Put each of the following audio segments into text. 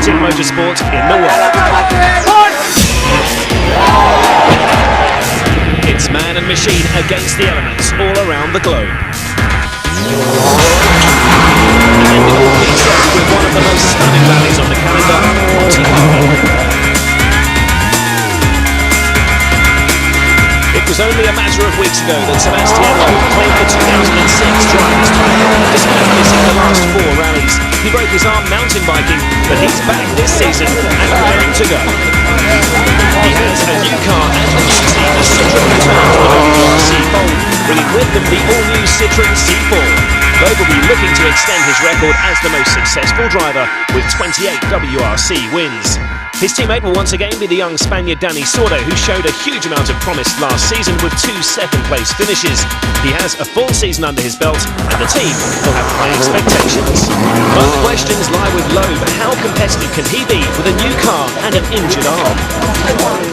exotic motorsport in the world. It's man and machine against the elements all around the globe. And it all kicks off with one of the most stunning rallies on the calendar, Monte Carlo. It was only a matter of weeks ago that Sebastiano claimed the 2006 drivers' title, despite missing the last 4 rallies. He broke his arm mountain biking, but he's back this season and raring to go. He has a new car and a new team as Citroën return to the WRC fold, bringing with them the all-new Citroën C4. Loeb will be looking to extend his record as the most successful driver with 28 WRC wins. His teammate will once again be the young Spaniard Dani Sordo, who showed a huge amount of promise last season with 2 second-place finishes. He has a full season under his belt, and the team will have high expectations. But the questions lie with Loeb. How competitive can he be with a new car and an injured arm?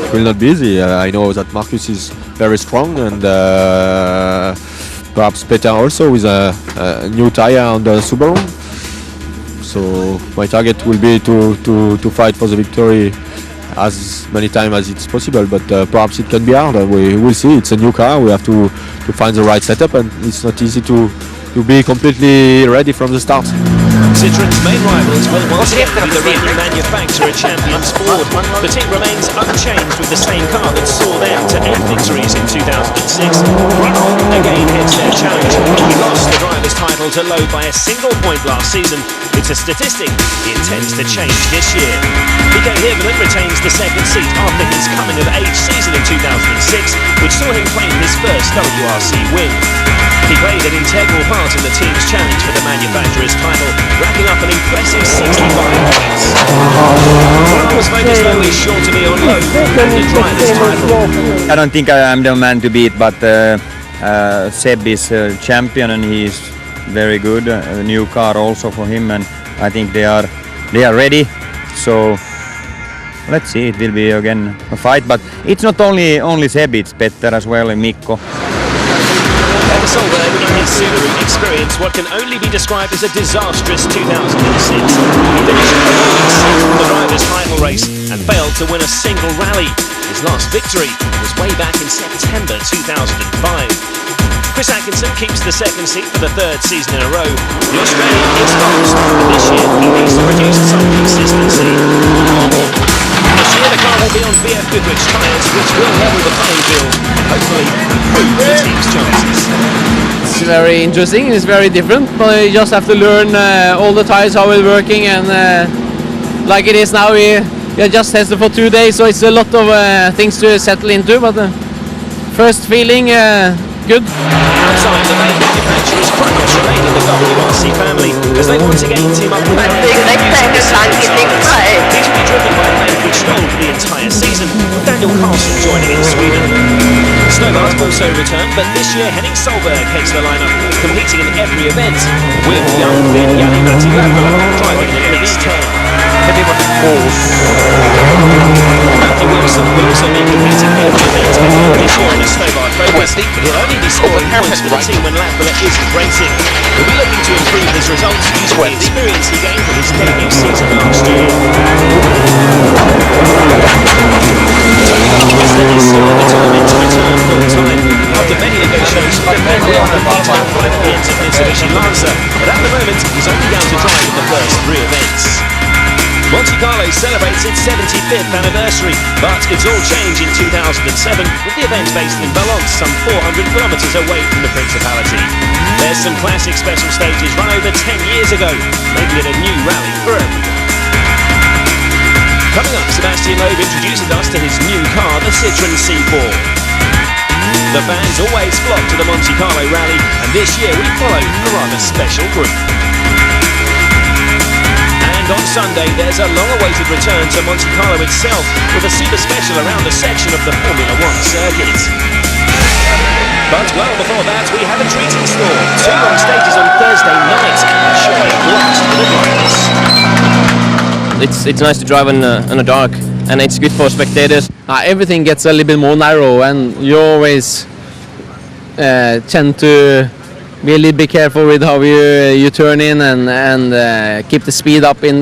It will not be easy. I know that Marcus is very strong, and perhaps Peter also with a new tire on the Subaru. So my target will be to fight for the victory as many times as it's possible, but perhaps it can be hard. We will see. It's a new car. We have to find the right setup, and it's not easy to be completely ready from the start. Citroën's main rivals will once again be the reigning manufacturer Champions Ford. The team remains unchanged with the same car that saw them to 8 victories in 2006. Renault again hits their challenge. He lost the driver's title to Loeb by a single point last season. It's a statistic he intends to change this year. Piquet Hirvonen retains the second seat after his coming-of-age season in 2006, which saw him claim his first WRC win. He played an integral part in the team's challenge for the manufacturer's title, racking up an impressive 65 points. Carlos Monteslo is sure to be on Loeb and the driver's title. I don't think I am the man to beat, but Seb is a champion and he is very good. A new car also for him, and I think they are ready. So let's see. It will be again a fight, but it's not only Seb. It's Petter as well and Mikko. Solberg in his Subaru experienced what can only be described as a disastrous 2006. He finished in the driver's title race and failed to win a single rally. His last victory was way back in September 2005. Chris Atkinson keeps the second seat for the 3rd season in a row. The Australian is fast, but this year he needs to produce some consistency. This year the car will be on BF Goodrich tyres, which will level the playing field and hopefully improve the team's chances. It's very interesting, it's very different, but you just have to learn all the tyres, how it's working, and like it is now, we just tested for 2 days, so it's a lot of things to settle into, but first feeling good. Outside, the main manufacturers Kronos remain in the WRC family as they once again team up with He's to be driven by a man who stole the entire season, with Daniel Carlson joining in Sweden. Snowbart also returned, but this year Henning Solberg heads the lineup, competing in every event, with young Ben Jari-Matti driving in the X10. Matthew Wilson will also be competing in every event this year in a Snowbart focus. He'll only be scoring points for the team when Latvala isn't racing. He'll be looking to improve his results using the experience he gained from his debut season last year. Tony is still determined to return full-time. After many negotiations, the men will offer detailed plans of Mitsubishi Lancer, but at the moment he's only down to drive in the first 3 events. Monte Carlo celebrates its 75th anniversary, but it's all changed in 2007 with the event based in Valence, some 400 kilometres away from the Principality. There's some classic special stages run over 10 years ago, making it a new rally for everyone. Coming up, Sebastian Loeb introduces us to his new car, the Citroën C4. The fans always flock to the Monte Carlo rally, and this year we follow a rather special group. And on Sunday, there's a long-awaited return to Monte Carlo itself, with a super special around a section of the Formula 1 circuit. But well before that, we have a treat in store. 2 long stages on Thursday night, and surely a blast for the drivers. It's nice to drive in the dark, and it's good for spectators. Everything gets a little bit more narrow, and you always tend to be a little bit careful with how you turn in and keep the speed up in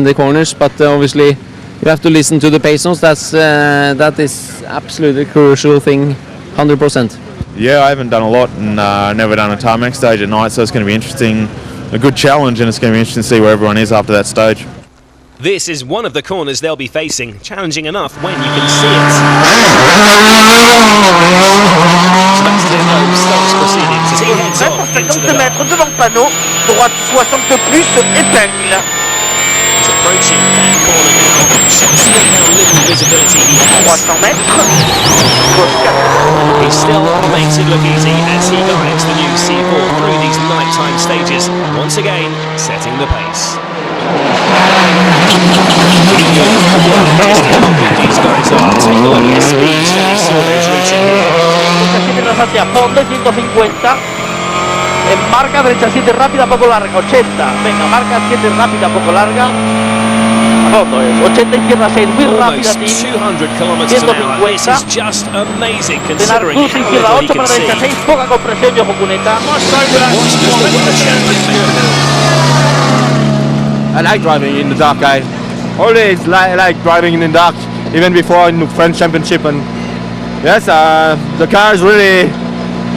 the corners. But obviously you have to listen to the pace notes. That is absolutely crucial thing, 100%. Yeah, I haven't done a lot and never done a tarmac stage at night, so it's going to be interesting, a good challenge, and it's going to be interesting to see where everyone is after that stage. This is one of the corners they'll be facing, challenging enough when you can see it. Sebastian Loeb stops proceedings as he heads off into the dark. Devant le panneau, droite 60 plus, épingle. He's approaching that corner now. Shows you how little visibility he has. 300 mètres, gauche 4. He still makes it look easy as he guides the new C4 through these nighttime stages, once again setting the pace. These guys are. Take a look at the speeds that he saw those reaching here. Derecha 7 rasante a fondo, 150. En marca, derecha 7 rápida, poco larga, 80. Venga, marca 7 rápida, poco larga. A fondo es 80, izquierda 6, muy rápida, Almost Tim. 200 kilometers an hour. This is just amazing Frenar considering cruz, how izquierda little he 8 can para see. derecha 6, poca compresión y ojo cuneta. What's the world champion? I like driving in the dark. I always like driving in the dark, even before in the French Championship. And yes, the car is really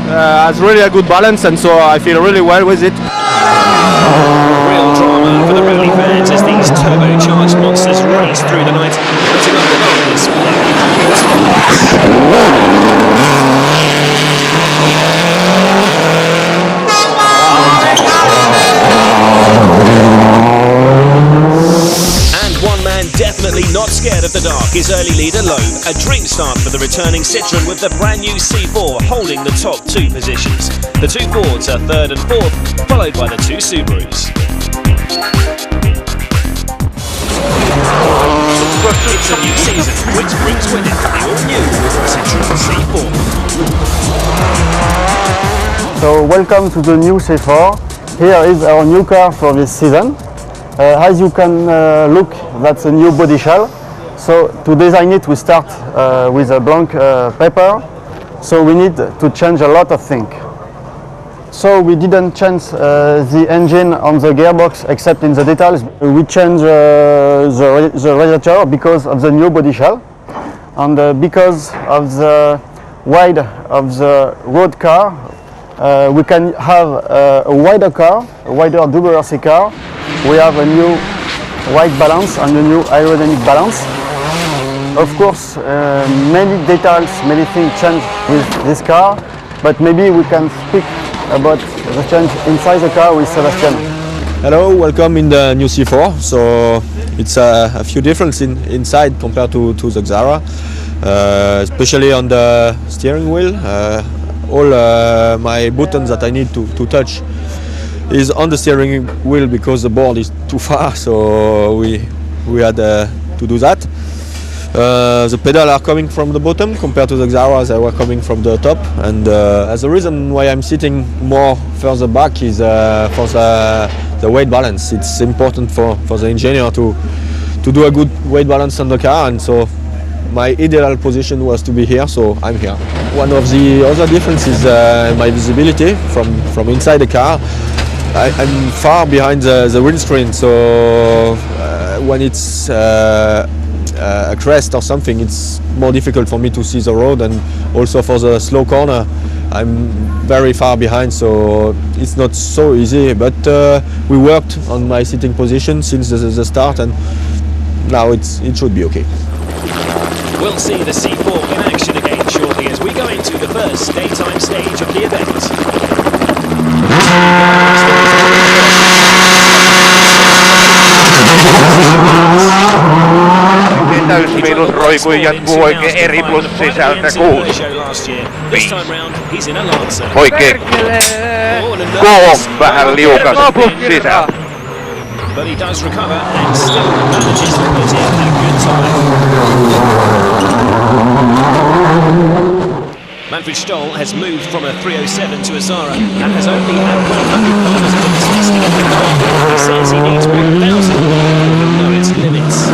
has really a good balance, and so I feel really well with it. Real drama for the rally fans as these turbocharged monsters race through the night, counting up the numbers for their individual spots. Definitely not scared of the dark is early leader Loeb. A dream start for the returning Citroen with the brand new C4 holding the top two positions. The two Fords are third and fourth, followed by the two Subarus. It's a new season, which brings with it the all-new Citroen C4. So welcome to the new C4. Here is our new car for this season. As you can look, that's a new body shell. So to design it, we start with a blank paper. So we need to change a lot of things. So we didn't change the engine on the gearbox except in the details. We changed the radiator because of the new body shell and because of the weight of the road car. We can have a wider car, a wider WRC car. We have a new weight balance and a new aerodynamic balance. Of course, many details, many things change with this car, but maybe we can speak about the change inside the car with Sebastian. Hello, welcome in the new C4. So it's a few differences inside compared to the Xara, especially on the steering wheel. All my buttons that I need to touch is on the steering wheel because the board is too far, so we had to do that. The pedals are coming from the bottom compared to the Xara, they were coming from the top, and as a reason why I'm sitting more further back is for the weight balance. It's important for the engineer to do a good weight balance on the car, and so my ideal position was to be here, so I'm here. One of the other differences is my visibility from inside the car. I'm far behind the windscreen, so when it's a crest or something, it's more difficult for me to see the road, and also for the slow corner I'm very far behind, so it's not so easy, but we worked on my sitting position since the start, and now it should be okay. We'll see the C4 in action again shortly as we go into the first daytime stage of the event. Täysmiinus roikui jatkuu oikein eri plus sisältä 6. Oikein koon vähän liukas sisältä. But he does recover and still manages to put in a good time. Manfred Stoll has moved from a 307 to a Zara and has only had 100 kilometers of testing in the car. He says he needs 1,000 to know its limits.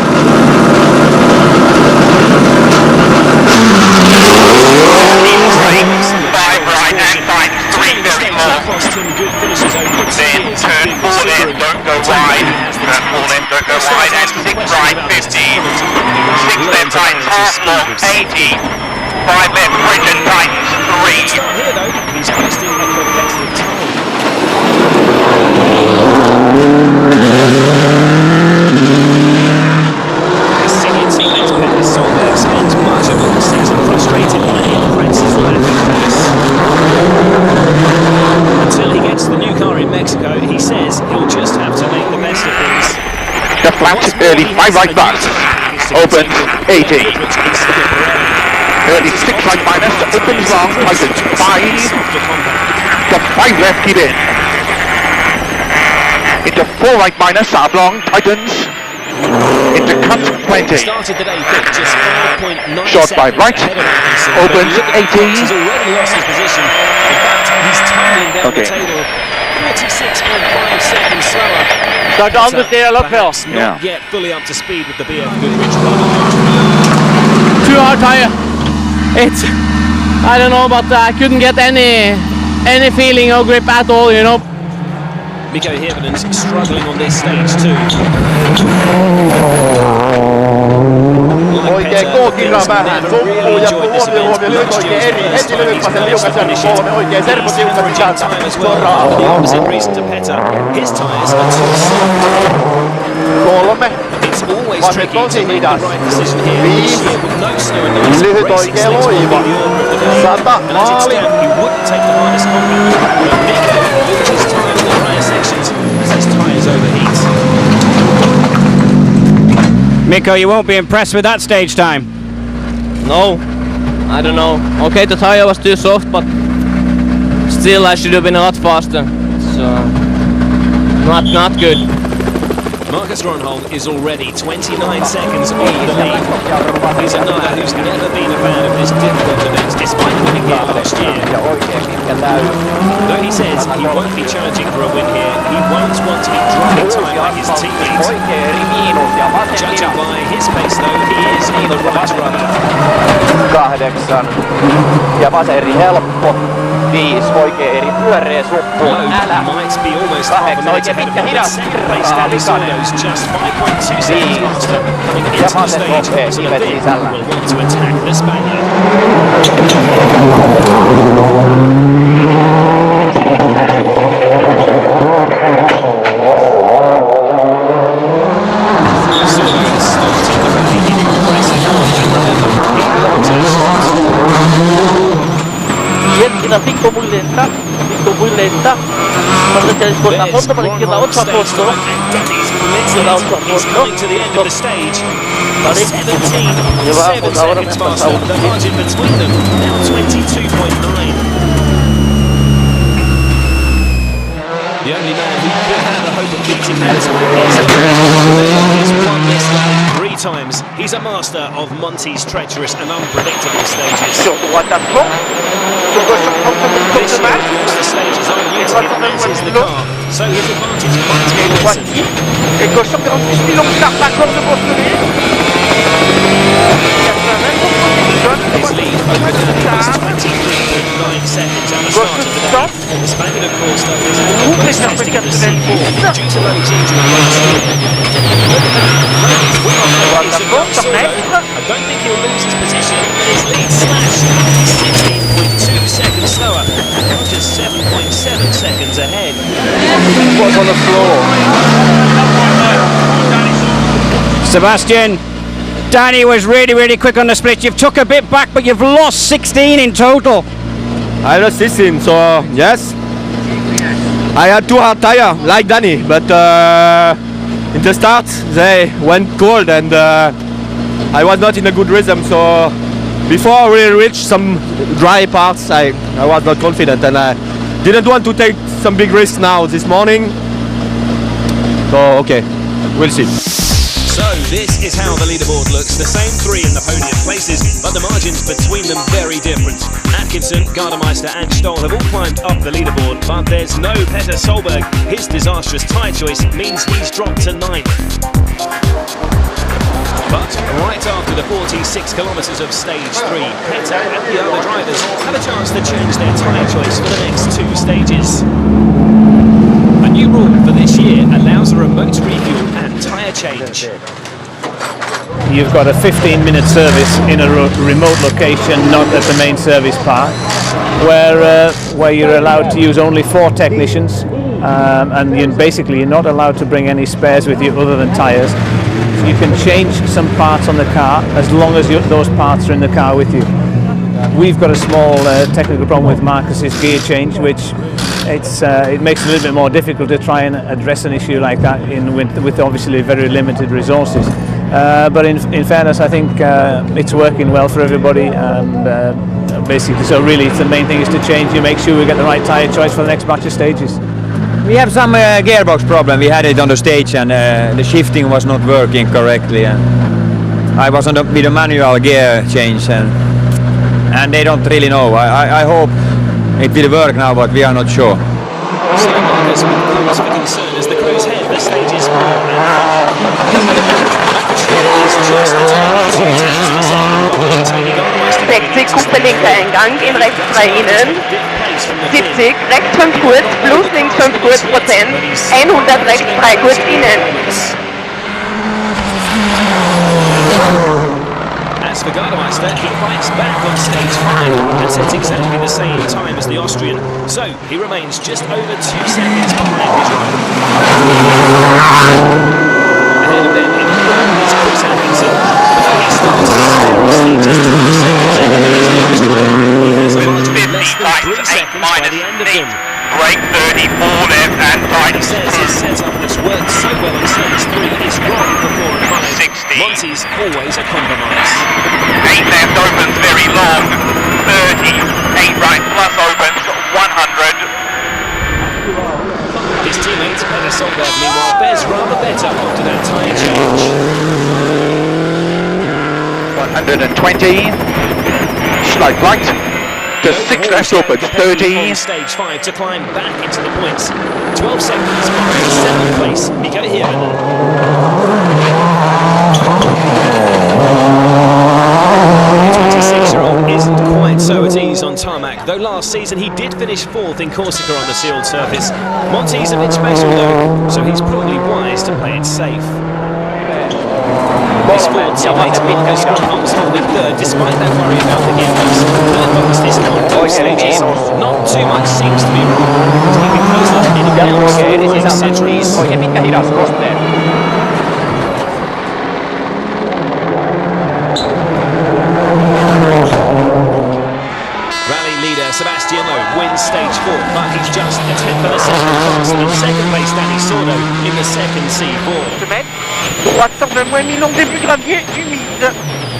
Five right and 3 very long. Cost him 5 left, bridge and tightens. 3. Start here though, he's posting a competitive time. Singing teammate Peter Solberg spends much of the season frustrated by Prince's lack of pace. Until he gets the new car in Mexico, he says he'll just have to make the best of things. The flat early 5 right bars. Open 80. Early 6 right minus, opens long, tightens 5. The 5 left, keep in. Into 4 right minus, sharp long, tightens. Into cut 20. Started the day quick, just 5.9 Short 5 right, opens 80. He's already lost his position. In fact, he's tumbling down the table. 46.5 seconds slower. Start on the steer a lot, Phil. Not yet fully up to speed with the BF Goodrich car. Too hard tire. It's, I don't know, but I couldn't get any feeling or grip at all, you know. Mikko Hirvinen's struggling on this stage too. Oikein kookilla vähän, tuppuu ja huomio, lyhyt oikein eri, heti lyhytpäisen liukaisen, kolme oikein servotiukka sisältä, suoraan. His tyres are too soft. 3, It's always vaan tricky tosi to make hidas. the right decision here. 5, No snow and ice, lyhyt racing oikein stakes will be the loiva. order of the day. 100, And as it maali. stands, he wouldn't take the hardest combat. But Mikko loses time in the higher sections as his tyres overheat. Mikko, you won't be impressed with that stage time. No, I don't know. Okay, the tire was too soft, but still I should have been a lot faster. So not good. Marcus Ronholm is already 29 seconds off the lead. He's another who's never been a fan of this difficult event, despite winning here last year. Though he says he won't be challenging for a win here, he won't want to be dropping time like his teammates. Judging by his pace though, he is on the right rudder. 8 ja vaseri helppo. 5 oikein eri pyöreä suppuun. Älä. Might be almost half a 8 minute oikein ahead of pitkä him, but hidas. second place Danny Sordo's just 5.2 seconds faster. Coming into the stage, so the big will want to attack the Spaniard. Una 5 muy lenta, cuando te descorta a fondo para izquierda 8 a fondo, izquierda 8 a fondo, vale, llevamos ahora me has pasado The margin between them now 22.9. The only man who could have a hope of beating that is he's won this lap 3 times. He's a master of Monte's treacherous and unpredictable stages. This year, of course, the stages are new to him, as is the car, so his advantage might be lessened. Et cochon 46 000 on start d'accord de construire. His lead over Danny was 23.9 seconds at the start of the day. The Spaniard, of course, though, is almost testing the C4 due to Lowe's injury last year. He's well on the pace of young Sordo. I don't think he'll lose his position, but his lead slashed. He's 16.2 seconds slower, just 7.7 seconds ahead. Was on the floor. Sebastian, Danny was really quick on the split. You've took a bit back, but you've lost 16 in total. I lost 16, so yes. I had 2 hard tire like Danny, but in the start they went cold and I was not in a good rhythm. So before I really reached some dry parts, I was not confident and I didn't want to take some big risks now this morning. So okay, we'll see. So this is how the leaderboard looks. The same 3 in the podium places, but the margins between them very different. Atkinson, Gardemeister and Stoll have all climbed up the leaderboard, but there's no Peter Solberg. His disastrous tyre choice means he's dropped to 9th. But right after the 46 kilometres of stage 3, Peter and the other drivers have a chance to change their tyre choice for the next 2 stages. A new rule for this year allows a remote refuel and tyre change. you've got a 15-minute service in a remote location, not at the main service park, where you're allowed to use only 4 technicians, and you're not allowed to bring any spares with you other than tyres. You can change some parts on the car as long as those parts are in the car with you. We've got a small technical problem with Marcus's gear change, which it makes it a little bit more difficult to try and address an issue like that with obviously very limited resources. But in fairness, I think it's working well for everybody, and basically, so really, the main thing is to change. You make sure we get the right tyre choice for the next batch of stages. We have some gearbox problem. We had it on the stage, and the shifting was not working correctly. And I was on with a manual gear change, and they don't really know. I hope it will work now, but we are not sure. Linker Eingang in rechts 3 innen, 70, rechts 5 kurz, plus links 5 kurz Prozent, 100 rechts 3 kurz innen. As for Gardemeister, he fights back on stage 5 and sets exactly the same time as the Austrian, so he remains just over 2 seconds behind his rival. Ahead of them in the front is Chris Atkinson. He starts just 2 seconds ahead of his nearest rival. He has a margin of less than 3 seconds by the end of them. Brake 34 left and tight. He says his setup that's worked so well on stage 3 is wrong for 4 and 5. 60. Monty's always a compromise. 8 left opens very long. 30. 8 right plus opens 100. His teammate Peter Solberg, meanwhile, fares rather better after that tyre change. 120. Slope right. To 6 left opens 30. On stage 5 to climb back into the points. 12 seconds behind 7th place, Mika Hirvonen. The 26-year-old isn't quite so at ease on tarmac, though last season he did finish 4th in Corsica on the sealed surface. Monty's a bit special though, so he's probably wise to play it safe. His forward teammate Marcus Grönholm's holding 3rd despite that worry about the gearbox. Grönholm's discount both stages. Not too much seems to be wrong. He's keeping close to any else in centuries. Rally leader Sebastian Loeb wins stage 4, but he's just a 10th of a second faster than second place Danny Sordo in the second C4. Droite 120 mi long, début gravier humide.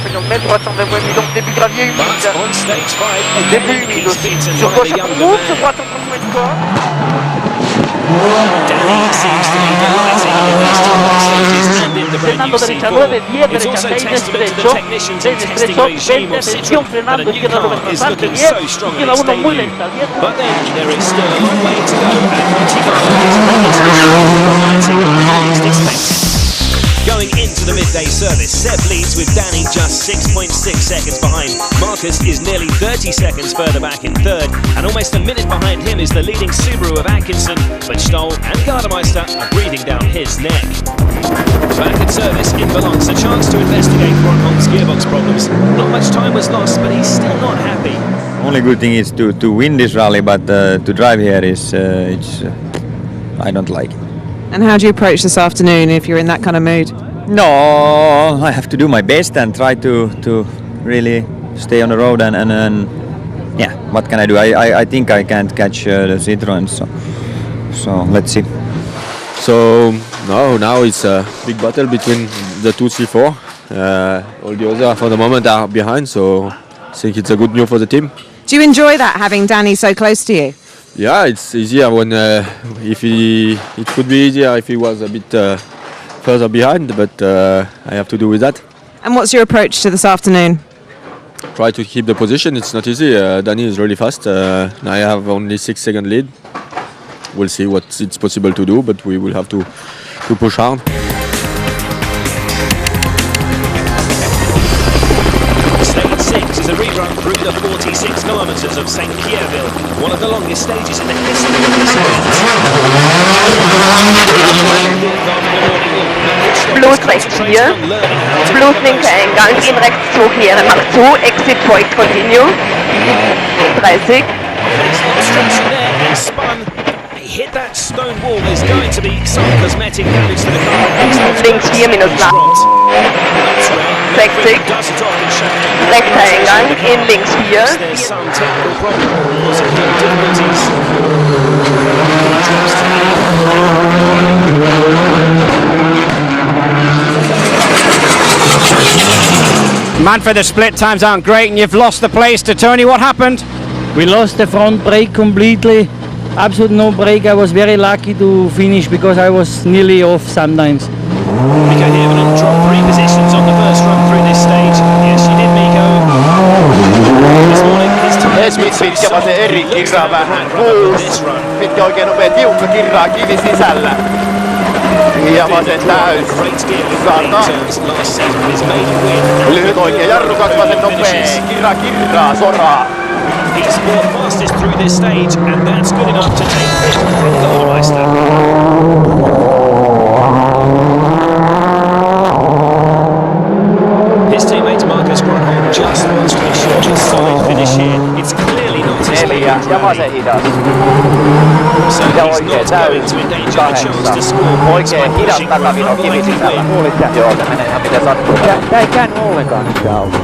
50 mètres, droite 120 mi long, début gravier humide. But on stage 5, Début humide aussi. Sur gauche on route, sur droite on prend de corps. Danny seems to be delighting in these two stages and in the brand new C4. It's also testament to the technicians and testing regime of Citroën that a new car is looking so strong in its debut. But then there is still a long way to go and Monte Carlo is promising at least expected. Going into the midday service, Seb leads with Danny just 6.6 seconds behind. Marcus is nearly 30 seconds further back in 3rd, and almost a minute behind him is the leading Subaru of Atkinson, but Stoll and Gardemeister are breathing down his neck. Back at service in Valence, a chance to investigate Grönholm's gearbox problems. Not much time was lost, but he's still not happy. Only good thing is to win this rally, but to drive here is I don't like it. And how do you approach this afternoon if you're in that kind of mood? No, I have to do my best and try to really stay on the road and yeah, what can I do? I think I can't catch the Citroën, so let's see. So now it's a big battle between the two C4. All the others for the moment are behind, so I think it's a good news for the team. Do you enjoy that, having Danny so close to you? Yeah, it's easier when it could be easier if he was a bit further behind, but I have to do with that. And what's your approach to this afternoon? Try to keep the position. It's not easy. Danny is really fast. I have only 6 second lead. We'll see what it's possible to do, but we will have to push hard. Is a rerun through the 46 kilometres of St. Pierreville, one of the longest stages in the history of this event. plus rechts 4, plus linker Eingang, in rechts 2 clear, macht zu, exit point continue, 30. He hit that stone wall. There's going to be some cosmetic damage to the car. Links 4 minus lang. 60. Rechter Eingang, in links 4. There's some technical problem causing him difficulties. Manfred, the split times aren't great and you've lost the place to Tony. What happened? We lost the front brake completely. Absolute no brake. I was very lucky to finish because I was nearly off sometimes. Miko Hirvonen dropped 3 positions on the first run through this stage. Yes, she did, Miko. This morning, his time Pitkä vasen eri kirraa vähän. 6. Pitkä oikein nopea tiukka kirraa kivi sisällä. Ja vasen täys. 100. Lyhyt oikein jarru, 2 vasen nopea. Kirraa, soraa. He's scored fastest through this stage, and that's good enough to take fifth from the Holmeister. His teammate Marcus Grönholm just wants to ensure a solid finish here. It's clearly not his favourite rally. So he's not going to endanger the chance to score points by pushing for a unlikely win. Tää ei käänny ollenkaan sitä auto.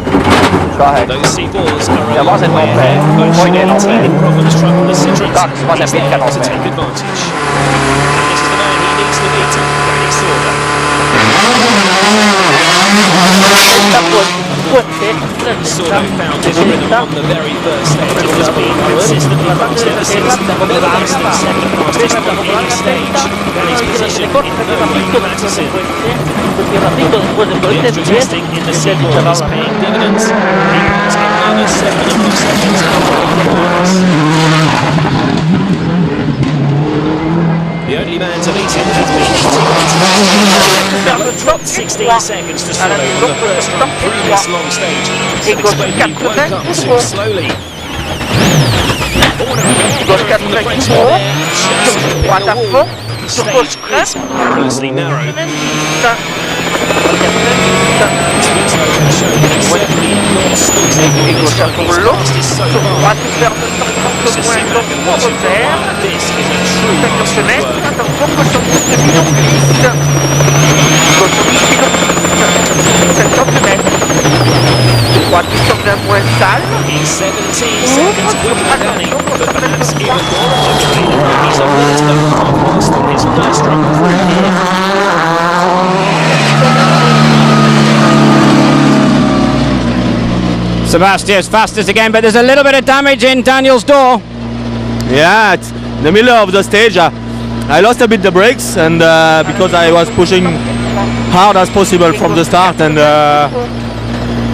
Those C4s are a long way ahead, but teething problems trouble the Citroens. He's there to take advantage. And this is the man he needs to beat, Danny Sorda. Sordo found his rhythm on the very first stage and has been consistently fast ever since. Never less than second fastest on any stage. Danny's position in no way matters him. The extra testing in the C4 is paying dividends. He has another 7.5 seconds away from points. The only man to beat him has been his teammate. Dropped 16 seconds to Sordo on the first run through this long stage. Unexpectedly woke up too slowly. From the French there, just hit the wall. The stage is perilously narrow. He's 17 seconds quicker than Danny, but perhaps even more entertaining, he's a minute and a half faster than his first run through here. Sebastian's fastest again, but there's a little bit of damage in Daniel's door. Yeah, it's in the middle of the stage. I lost a bit the brakes, and because I was pushing hard as possible from the start, and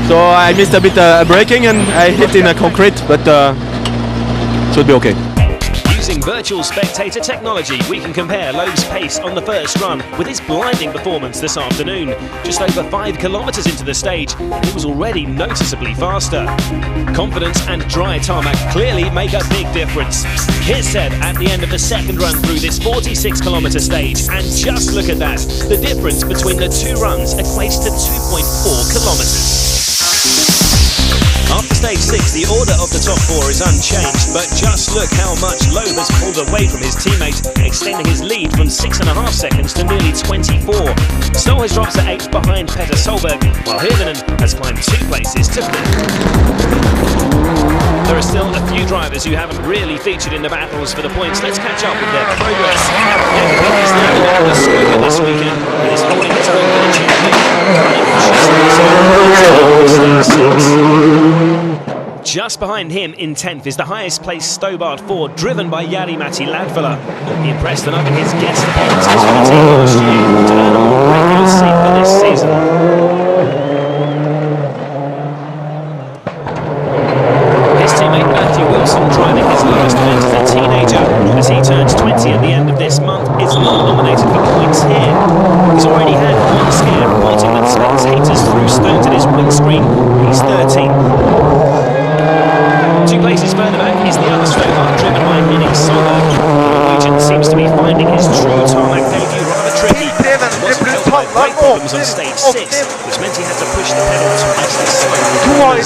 so I missed a bit braking, and I hit in a concrete, but should be okay. Using virtual spectator technology, we can compare Loeb's pace on the first run with his blinding performance this afternoon. Just over 5 kilometres into the stage, and he was already noticeably faster. Confidence and dry tarmac clearly make a big difference. Here's Seb at the end of the second run through this 46-kilometre stage, and just look at that. The difference between the 2 runs equates to 2.4 kilometres. After stage 6, the order of the top 4 is unchanged, but just look how much Loeb has pulled away from his teammate, extending his lead from 6.5 seconds to nearly 24. Stoll has dropped to 8th behind Petter Solberg, while Hirvonen has climbed 2 places to 5th. There are still a few drivers who haven't really featured in the battles for the points. Let's catch up with their progress. Everyone is now in the scooter this weekend, and is holding his own for the champion. Just behind him in 10th is the highest placed Stobart 4, driven by Jari-Matti Ladvela. He impressed enough in his guest appearances for the team last year to earn a more regular seat for this season. His teammate Matthew Wilson, driving his last event as a teenager, as he turns 20 at the end of this month, is not nominated for points here. He's already had one scare reporting that sends haters through stones at his windscreen. He's 13. 2 places further back is the other Stobart driven by Henning Solberg. The Norwegian seems to be finding his true tarmac debut rather tricky. Wasn't helped by brake problems on stage 6, which meant he had to push the pedal twice as slowly.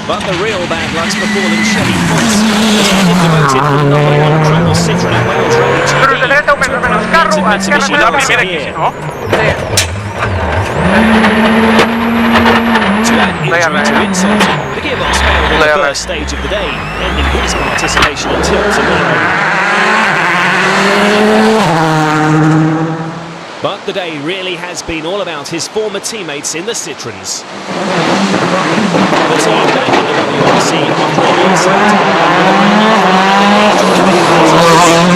But the real bad luck's befallen Chevy Fox, as he is devoted to the #1 travel Citroen at Wales Rally TV. Mitsubishi Lancer here. To add injury to insult, the gearbox failed in the first stage of the day, ending his participation until tomorrow. But the day really has been all about his former teammates in the Citroens. The team back in the WRC after a restart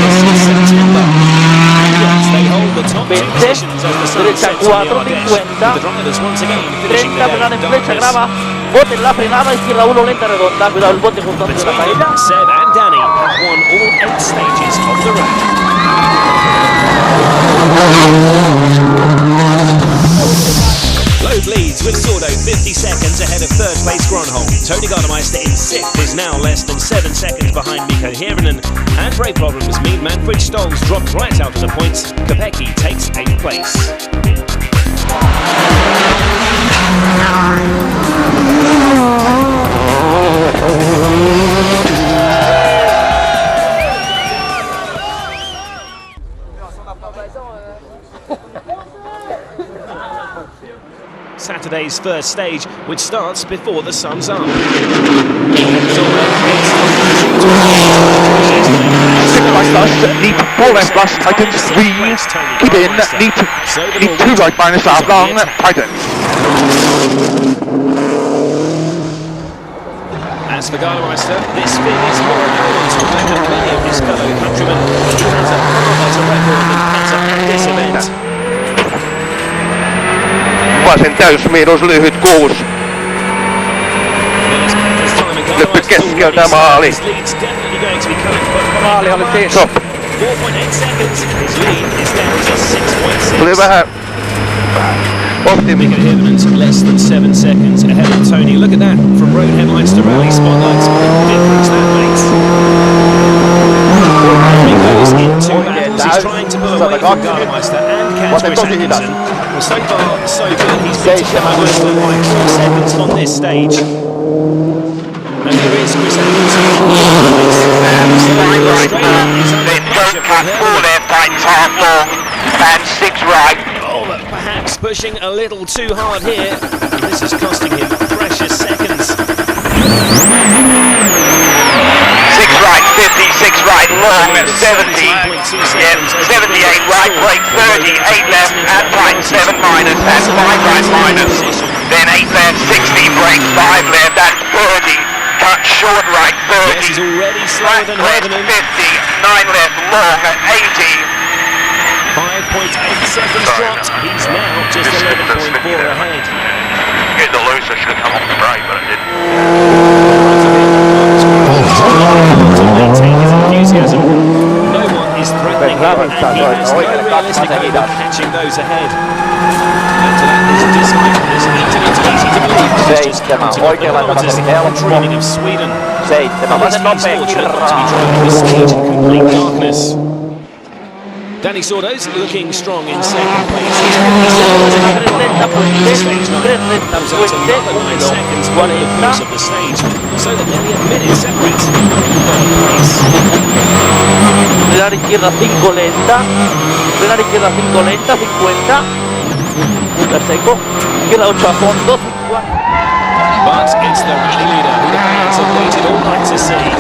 this September. Yes, they hold the top 2 positions as the sun sets on the Ardèche, with the drivers once again finishing the day in darkness. Bote en la frenada, izquierda 1 lenta redonda, cuidado el bote junto antes de la caída. Seb and Danny have won all 8 stages of the rally. Loeb leads with Sordo 50 seconds ahead of third place Gronholm. Tony Gardemeister in 6th is now less than 7 seconds behind Mikko Hirvonen. And brake problems mean Manfred Stolz dropped right out of the points. Kopecky takes 8th place. Saturday's first stage, which starts before the sun's up. Neat 4 left plus, tightens 3, keep in, neat 2 right minus half long, tightens. As for Gardemeister, this spin is more important to him than many of his fellow countrymen. He has a far better record than Petter at this event. Vasen täysmiinus lyhyt 6. Lyppy keskeltä maali. Maali oli siinä. Stop. Tuli vähän Mikko Hirvonen less than 7 seconds ahead of Tony. Look at that, from road headlights to rally spotlights. What a difference that makes. He goes into battles. He's trying to pull away from Gardemeister and catch Chris Atkinson. Well, so far, so good. He's beaten him over by 4 seconds on this stage. And here is Chris Atkinson. Then don't cut 4 left, tightens half long, and 6 right. Oh, but perhaps pushing a little too hard here. This is costing him precious seconds. 6 right, 56 right, long at 70. Yeah, 78 right, brake 30, 8 left, and right 7 minus, and 5 right minus. Then 8 left, 60, brake 5 left, and 30. Cut short right, 30. Yes, he's already slower than Hirvonen. 50, 9 left, long at 80. 5.8 seconds dropped. He's now just 11.4 ahead. Get the looser, should have come off the brake, but it didn't. Maintain his enthusiasm. No one is threatening him, and he has no realistic hope of catching those ahead. And to that, this despite this internet easy to believe. He's just counting up the kilometres, dreaming of Sweden. This means fortunate not to be driving the stage in complete darkness. Danny Sordo's looking strong in second place. He's 57 stage 9. Comes out another 9 seconds on the course of the stage, so that nearly a minute separates third place. Frenare izquierda 5 lenta. Frenare izquierda 5 lenta, 50. Super seco. Izquierda 8 a fondo, 50. But it's the rally leader who the fans have waited all night to see.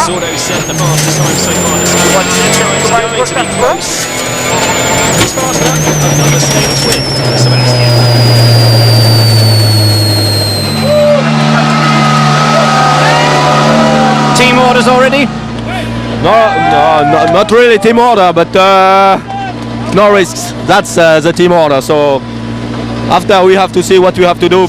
Sordo set the fastest time so far this morning. It's going to be close. He's faster. Another stage win for Sebastian. Team orders already? No, not really team order, but no risks. That's the team order. So after we have to see what we have to do.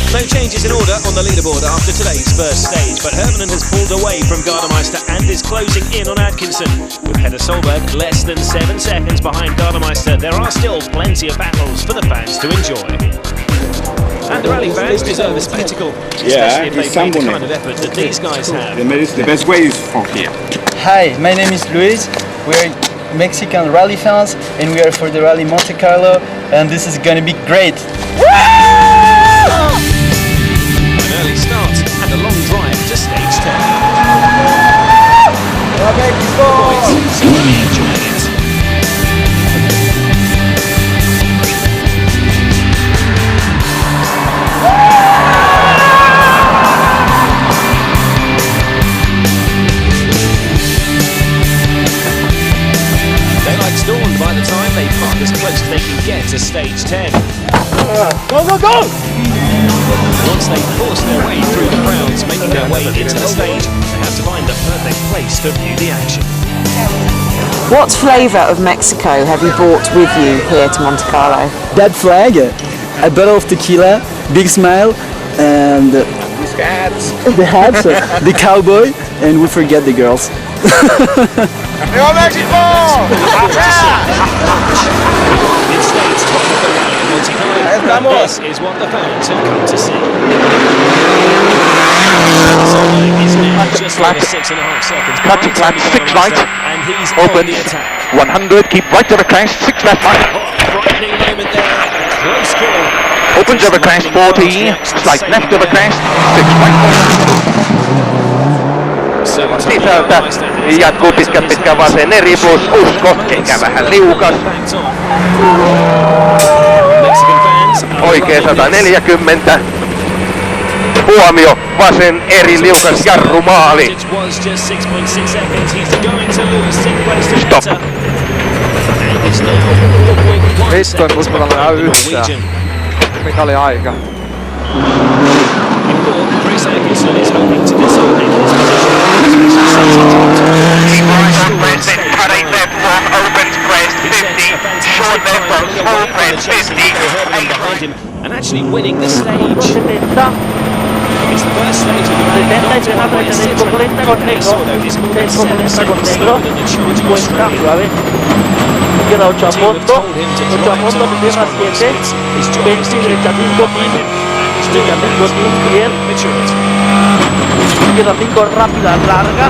No changes in order on the leaderboard after today's first stage, but Hirvonen has pulled away from Gardemeister and is closing in on Atkinson. With Petter Solberg less than 7 seconds behind Gardemeister, there are still plenty of battles for the fans to enjoy. And the rally fans deserve a spectacle, especially if they make the kind of effort that these guys have. The best way is from here. Hi, my name is Luis. We're Mexican rally fans and we are for the Rally Monte Carlo and this is gonna be great. An early start and a long drive to stage 10. Points, really enjoying it. Daylight's dawned by the time they park as close as they can get to stage 10. Go, go, go! Once they force their way through the crowds, making their way into the stage, they have to find the perfect place to view the action. What flavour of Mexico have you brought with you here to Monte Carlo? That flag, a bottle of tequila, big smile, and the hats, the cowboy, and we forget the girls. ¡Viva México! It stays top of the rally in Monte Carlo. This is what the fans have come to see. Is now just over 6.5 seconds. Cutting lap 6 right. And he's open on the attack. 100, keep right over crest, 6 left right. Frightening moment there. Close call. Opens over crest 40, slight left over crest, 6 right. Sisältä jatkuu pitkä vasen eri plus usko, eikä vähän liukas. Oikein 140. Huomio, vasen eri liukas jarru maali. Stop. Vittu en uskalla enää yhtään. Mikä oli aika? Chris Atkinson is hoping to consolidate his position. Keep right on crest, then cutting left from opens crest 50, short left from small crest 50. Behind him and actually winning the stage. It's the first stage of the rally. Queda 8 a fondo, 8 a fondo, tierra 7, 20 derecha 5 pin, derecha 5 pin, bien, izquierda 5 rápida, larga.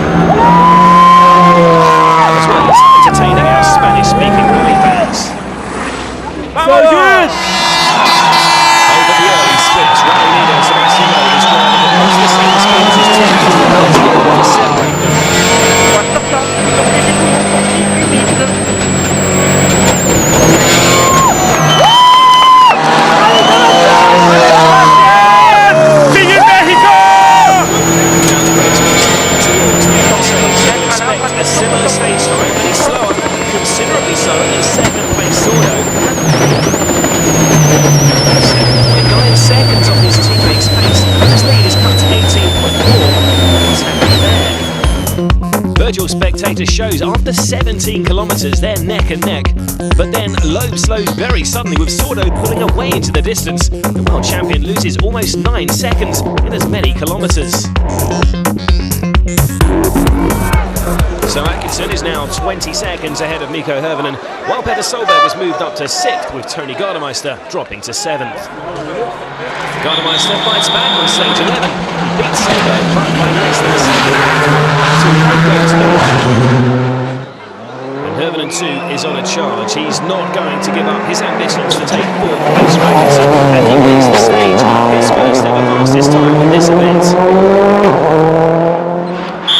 As well as entertaining our Spanish-speaking rally fans. ¡Vamos! Over the early splits, rally leader Sebastian Loeb is driving at most the same speed as his team to separate them. A similar stage time, but he's slower, considerably slower than second place Sordo. 7.9 seconds on his teammate's pace, and his lead is cut to 18.4. What's happening there? Virtual spectator shows after 17 kilometres they're neck and neck. But then Loeb slows very suddenly with Sordo pulling away into the distance. The world champion loses almost 9 seconds in as many kilometres. So Atkinson is now 20 seconds ahead of Mikko Hirvonen, while Petter Solberg has moved up to 6th, with Tony Gardemeister dropping to 7th. Gardemeister fights back on stage 11. He beats Solberg by less than a second. And Hirvonen too is on a charge. He's not going to give up his ambitions to take 4th place for Atkinson, and he wins the stage, his first ever fastest time in this event.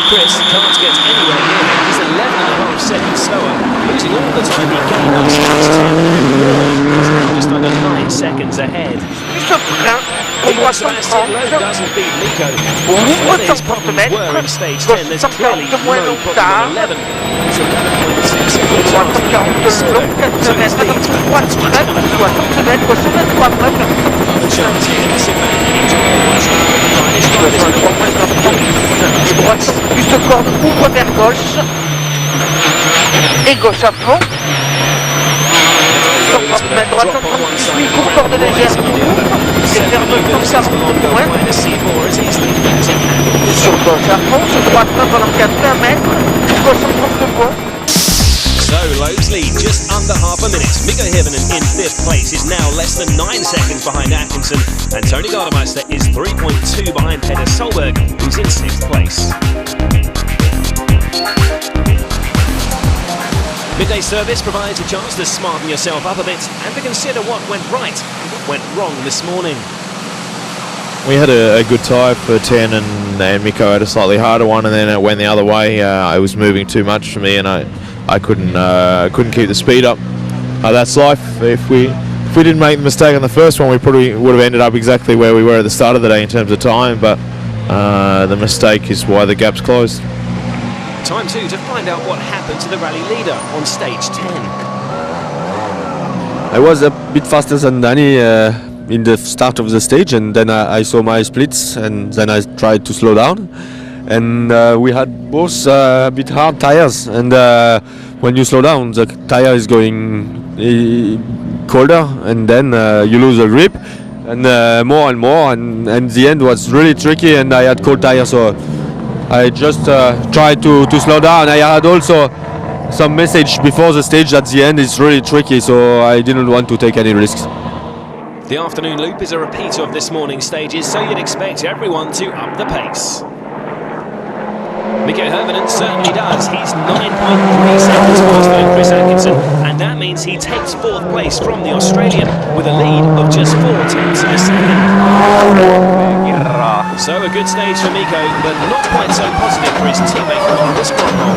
Chris can't get anywhere near him. He's 11.5 seconds slower, losing all the time he gained on stage 10. He's now just under 9 seconds ahead. Even Sebastian Loeb doesn't beat Mikko. Where his problems were in stage 10, there's clearly no problem on 11. He's 11.6 seconds slower. The chance here to sit back and enjoy watching the Danish Droite, juste corde, ouvre vers gauche. Et gauche à fond. Main droite en train de suivre, court corde légère, et ferme comme ça, moins. Sur gauche à fond, sur droite pendant 80 mètres, gauche en 32 points. So Loeb's lead just under half a minute. Mikko Hirvonen Hirvonen in 5th place is now less than 9 seconds behind Atkinson, and Tony Gardemeister is 3.2 behind Peter Solberg, who's in 6th place. Midday service provides a chance to smarten yourself up a bit and to consider what went right and what went wrong this morning. We had a good tie for 10 and Mikko had a slightly harder one, and then it went the other way. It was moving too much for me and I couldn't keep the speed up. That's life. If we didn't make the mistake on the first one, we probably would have ended up exactly where we were at the start of the day in terms of time, but the mistake is why the gap's closed. Time too to find out what happened to the rally leader on stage 10. I was a bit faster than Danny in the start of the stage, and then I saw my splits, and then I tried to slow down, and we had both a bit hard tires, and when you slow down the tire is going colder, and then you lose the grip, and more and more, and the end was really tricky, and I had cold tires, so I just tried to slow down. I had also some message before the stage that the end is really tricky, so I didn't want to take any risks. The afternoon loop is a repeat of this morning's stages, so you'd expect everyone to up the pace. Mikko Hirvonen certainly does. He's 9.3 seconds faster than Chris Atkinson, and that means he takes 4th place from the Australian with a lead of just 4 tenths of a second. So a good stage for Mikko, but not quite so positive for his teammate Marcus Grönholm.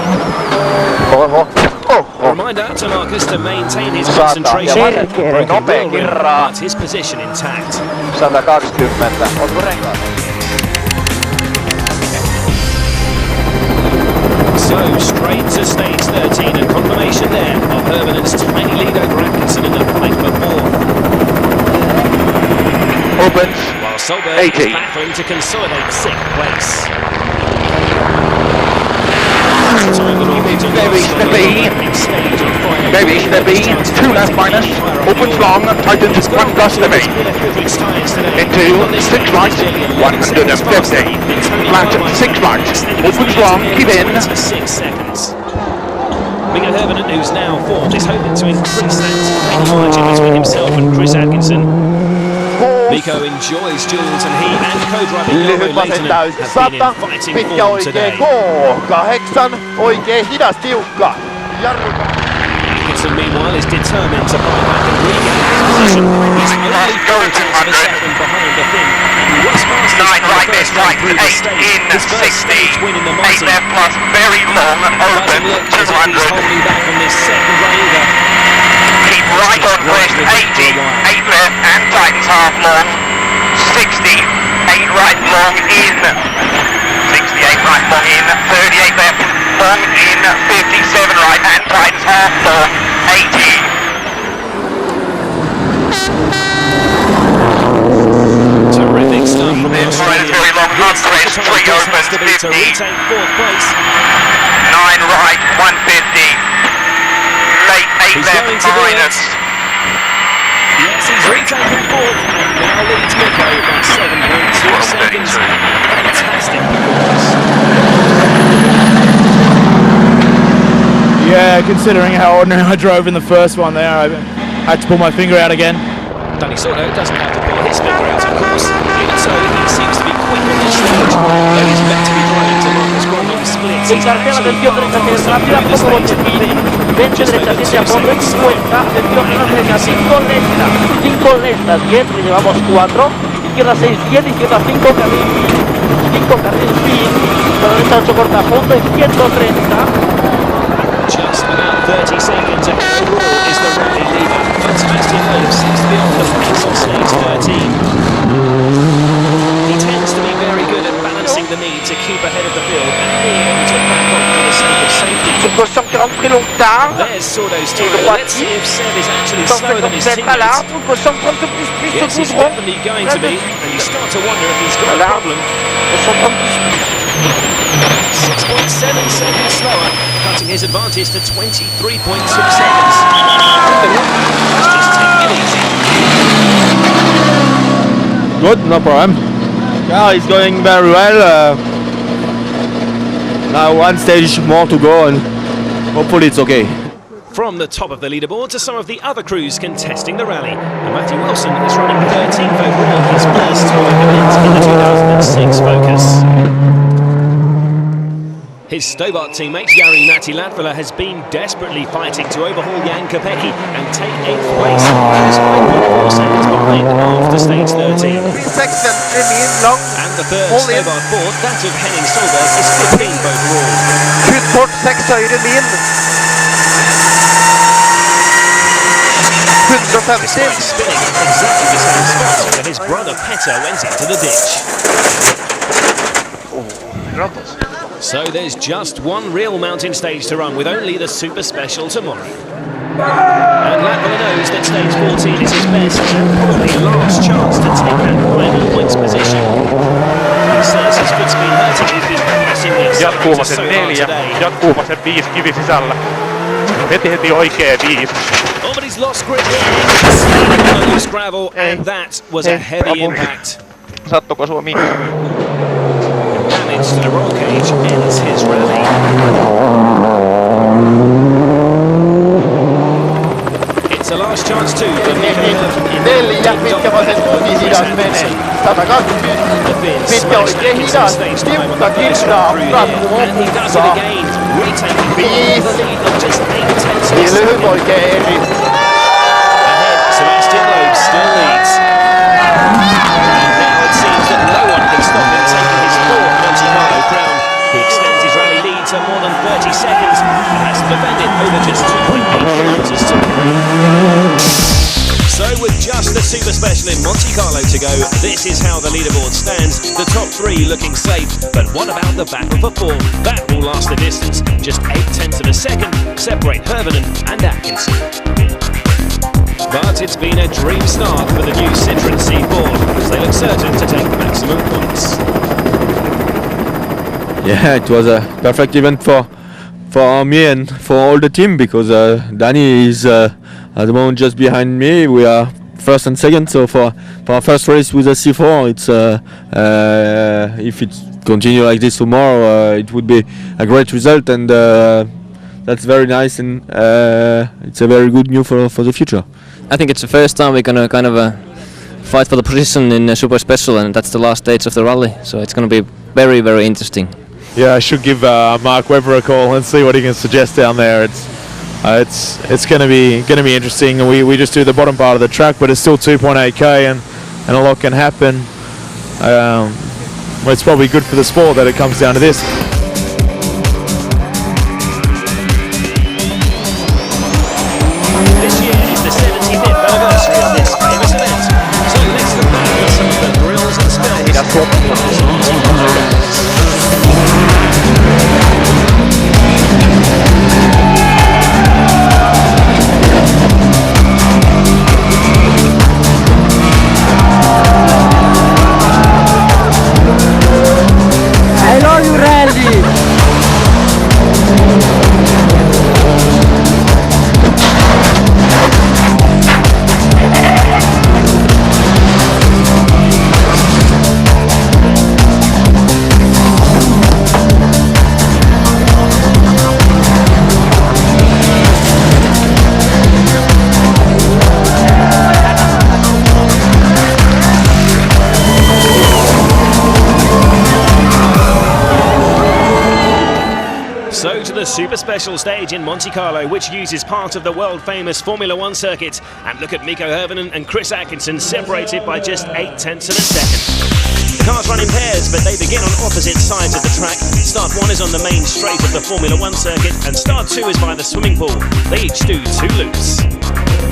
A reminder to Marcus to maintain his concentration. Broken wheel rim, but his position intact. 120, oletko renkaat? So straight to stage 13, and confirmation there of Hirvonen's tiny lead over Atkinson in the fight for 4th. Opens. While Solberg 80. is battling to consolidate 6th place. Very steady. 2 left minus. Opens long, tightens 1 plus heavy. Into 6 right, 150. Flat 6 right. Opens long, keep in. 6 seconds. Mikko Hirvonen, who's now 4th, is hoping to increase that tiny margin between himself and Chris Atkinson. Mikko enjoys duels, and he and co-driver Lyhyt vasen täys 100, pitkä oikee K8, oikee hidas tiukka. Atkinson meanwhile is determined to buy back and regain his position. He's only 4 tenths of a second behind the Finn. He was fastest in the first run through the stage. His first stage win in the Monte. left plus very long, open 200. He's holding back on this second run either. Keep right on crest 80, 8 left and tightens half long, 60, 8 right long in, 68 right long in, 38 left long in, 57 right and tightens half long, 80. Terrific stuff from the Australian. Very long hard crest, 3 opens, 50, to retain 4th place. 9 right, 150. 8 He's left going to minus. Yes, he's retaken 4th and now leads Mikko by 7.2 seconds. Fantastic performance. Yeah, considering how ordinary I drove in the first one there, I had to pull my finger out again. Danny Sordo doesn't have to pull his finger out, of course. Even so, he seems to be quick on this stage. Though he's meant to be driving to Marcus Grönholm's splits. In cartera attenzione 37 rápida, poco Bocchettini, vence 37 a fondo, 50, atención derecha, 5 lenta, 5 lenta, 10, le llevamos 4, izquierda 6, 10, izquierda 5, carril 5, para derecha 8 corta a fondo, 130. Just about 30 seconds, and overall is the rally leader. But Sebastian Loeb seems to be on the pace on stage 13. He tends to be very good at balancing the need to keep ahead of the field and being able to back off for the sake of safety. There's Sordo's time. Let's see if Seb is actually slower than his teammates. Yes, he's definitely going to be, and you start to wonder if he's got a problem. 6.7 seconds slower, cutting his advantage to 23.6 seconds. Let's just take it easy. Good, no problem. Yeah, it's going very well. Now 1 stage more to go, and hopefully it's okay. From the top of the leaderboard to some of the other crews contesting the rally. And Matthew Wilson is running 13th overall, his first tournament in the 2006 Focus. His Stobart teammate Jari Matti-Latvala has been desperately fighting to overhaul Jan Kopecky and take 8th place. He was 5.4 seconds behind after stage 13. 3 seconds remain long. And the third Stobart board, that of Henning Solberg, is 15th overall. Kutt bort 6 høyre min. 150. Despite spinning at exactly the same spot that his brother Petter went into the ditch. So there's just one real mountain stage to run with only the Super Special tomorrow. And Latvala knows that stage 14 is his best and probably last chance to take that final points position. He says his foot's been hurting, he's been pressing the accelerator so hard today. Jatkuumasen 5 kivi sisällä. Heti oikea 5. Oh, but he's lost grip here. On loose gravel, and that was a heavy impact. Sattuko Suomi? Damage to the roll cage ends his rally. It's a last chance too for Mika Höfven. 4, mitkä vasemmin hidas menee. 120. Mitkä oikein hidas. Tiukka kirraa. And he does it again, retaking the lead of just 8 tenths. Niin lyhyt oikein eri. Ahead, Sebastian Loeb still leads. And now it seems that no one can stop him taking his 4th Monte Carlo crown. He extends his rally lead to more than 30 seconds and has to defend it over just 2.8 kilometres to go. So with just the Super Special in Monte Carlo to go, this is how the leaderboard stands. The top 3 looking safe, but what about the battle for 4? That will last the distance. Just 8 tenths of a second separate Höfven and Atkinson. But it's been a dream start for the new Citroën C4, as they look certain to take maximum points. Yeah, it was a perfect event for me and for all the team, because Danny is at the moment just behind me. We are first and second, so for our first race with a C4, it's if it continue like this tomorrow, it would be a great result, and that's very nice, and it's a very good news for the future. I think it's the first time we're gonna kind of fight for the position in Super Special, and that's the last stage of the rally, so it's gonna be very, very interesting. Yeah, I should give Mark Webber a call and see what he can suggest down there. It's going to be interesting. We just do the bottom part of the track, but it's still 2.8k and a lot can happen. Well, it's probably good for the sport that it comes down to this. This year is the 75th anniversary of this famous event, so let's look back at some of the thrills and spills. I love you, Randy! So to the Super Special stage in Monte Carlo, which uses part of the world-famous Formula One circuit. And look at Mikko Höfven and Chris Atkinson separated by just 8 tenths of a second. The cars run in pairs, but they begin on opposite sides of the track. Start 1 is on the main straight of the Formula One circuit, and start 2 is by the swimming pool. They each do 2 loops.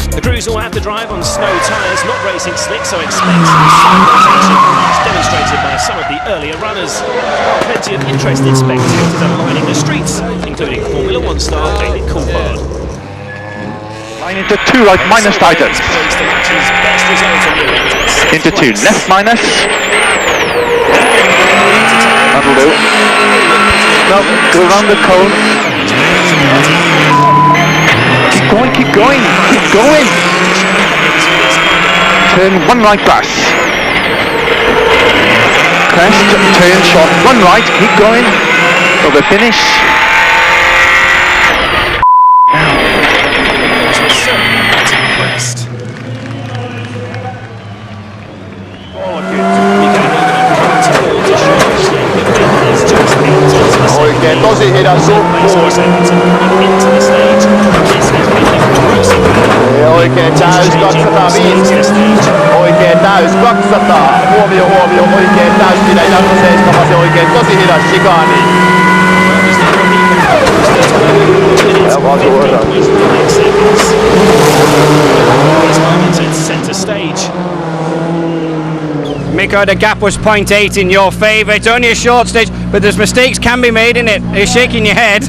The crews all have to drive on snow tyres, not racing slicks, so expect some slight rotation, as demonstrated by some of the earlier runners. Plenty of interested spectators are lining the streets, including Formula One star David Coulthard. Line into 2 right, minus tightens. Into 2, left minus. That'll do. No, go around the cone. Keep going, keep going, keep going. Turn 1 right pass. Crest, turn short, 1 right, keep going. Over finish. Oikein täys 250. Oikein täys 200. Huomio, oikein täys. Minä jarru seiskavasi oikein tosi hidas chikaani. Mikko, the gap was 0.8 in your favour. It's only a short stage, but there's mistakes can be made in it. You're shaking your head.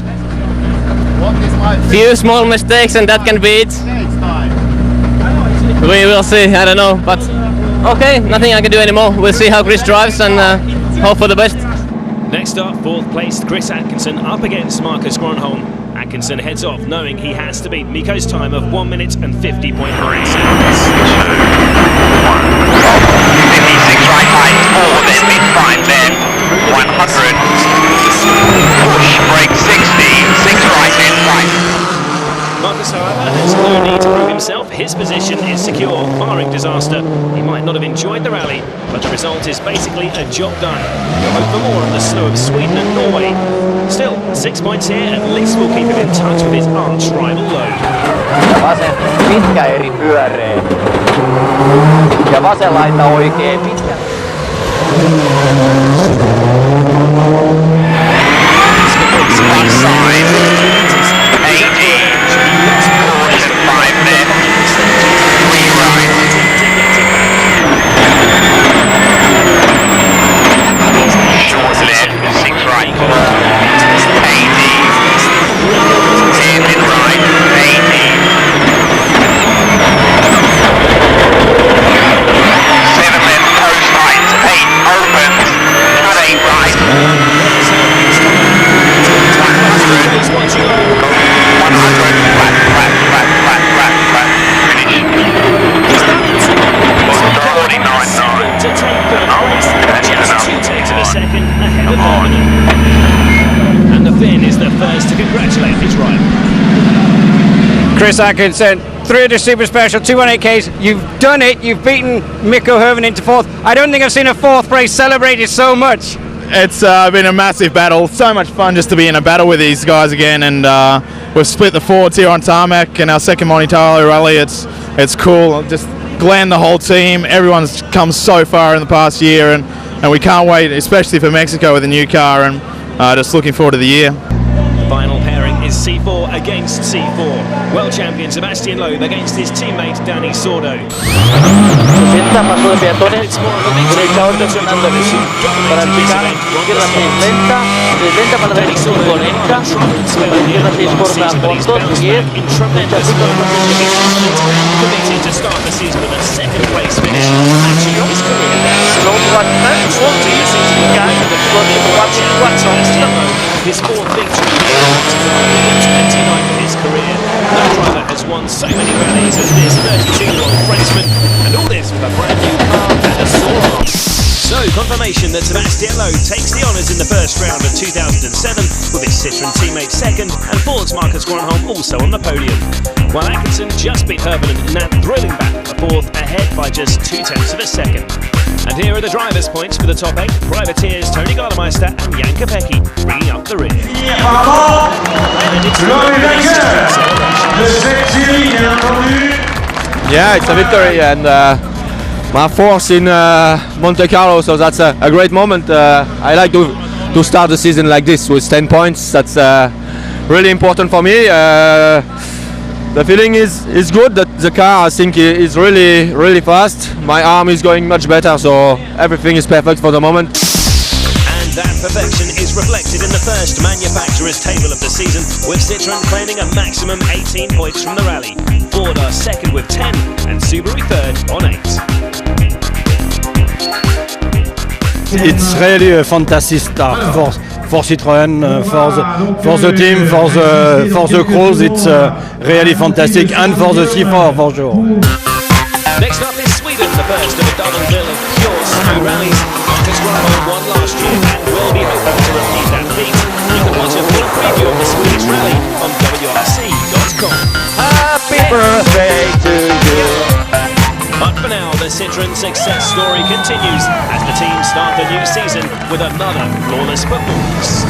Few small mistakes and that can be it. We will see, I don't know, but okay, nothing I can do anymore. We'll see how Chris drives and hope for the best. Next up, 4th placed Chris Atkinson up against Marcus Gronholm. Atkinson heads off knowing he has to beat Mikko's time of 1 minute and 50.9 seconds. 56 right height, 4, then mid 5, then 100. Push, brake 60, 6 right, then 5. Marcus, however, has no need to prove himself. His position is secure, barring disaster. He might not have enjoyed the rally, but the result is basically a job done. We'll hope for more on the snow of Sweden and Norway. Still, 6 points here, at least will keep him in touch with his arch rival Lowe. Vasen pitkä eri pyöreen. Ja vasen laita oikein pitkä. Chris Atkinson, 300 Super Special, 218 Ks. You've done it. You've beaten Mikko Hirvonen into 4th. I don't think I've seen a 4th race celebrated so much. It's been a massive battle. So much fun just to be in a battle with these guys again, and we've split the forwards here on tarmac in our second Monte Carlo rally. It's cool. Just Glenn, the whole team, everyone's come so far in the past year, and we can't wait, especially for Mexico with a new car, and just looking forward to the year. Final pairing is C4 against C4. World champion Sebastian Loeb against his teammate Danny Sordo. 60 paso de peatones, derecha ordenando para el picar, izquierda 6 lenta, lenta para la derecha 5 lenta, para la izquierda 6 corta a fondo, 10, derecha 5 committed to start the season with a second place finish. Actually, his career his 4th victory, 29th of his career. No driver has won so many rallies as this 32-year-old Frenchman, and all this with a brand new car and a sore arm. So, confirmation that Sebastian Loeb takes the honours in the first round of 2007 with his Citroën teammate second and Ford's Marcus Gronholm also on the podium. While Atkinson just beat Hirvonen in that thrilling battle, a 4th ahead by just 0.2 of a second. And here are the drivers' points for the top 8. Privateers Tony Gardemeister and Jan Kopecky bringing up the rear. Yeah, it's a victory and my 4th in Monte Carlo, so that's a great moment. I like to start the season like this with 10 points. That's really important for me. The feeling is good. That the car, I think, is really fast. My arm is going much better, so everything is perfect for the moment. And that perfection is reflected in the first manufacturer's table of the season, with Citroën claiming a maximum 18 points from the rally. Ford are second with 10, and Subaru third on 8. It's really a fantastic start for Citroën, for the team, for the crews. It's really fantastic, and for the C4 for sure. Next up is Sweden, the first of a double bill of pure snow rallies. Marcus Gronholm won last year and will be hoping to repeat that feat. You can watch a full preview of the Swedish rally on WRC.com. Happy birthday to you. But for now, the Citroën success story continues as the team start the new season with another flawless performance.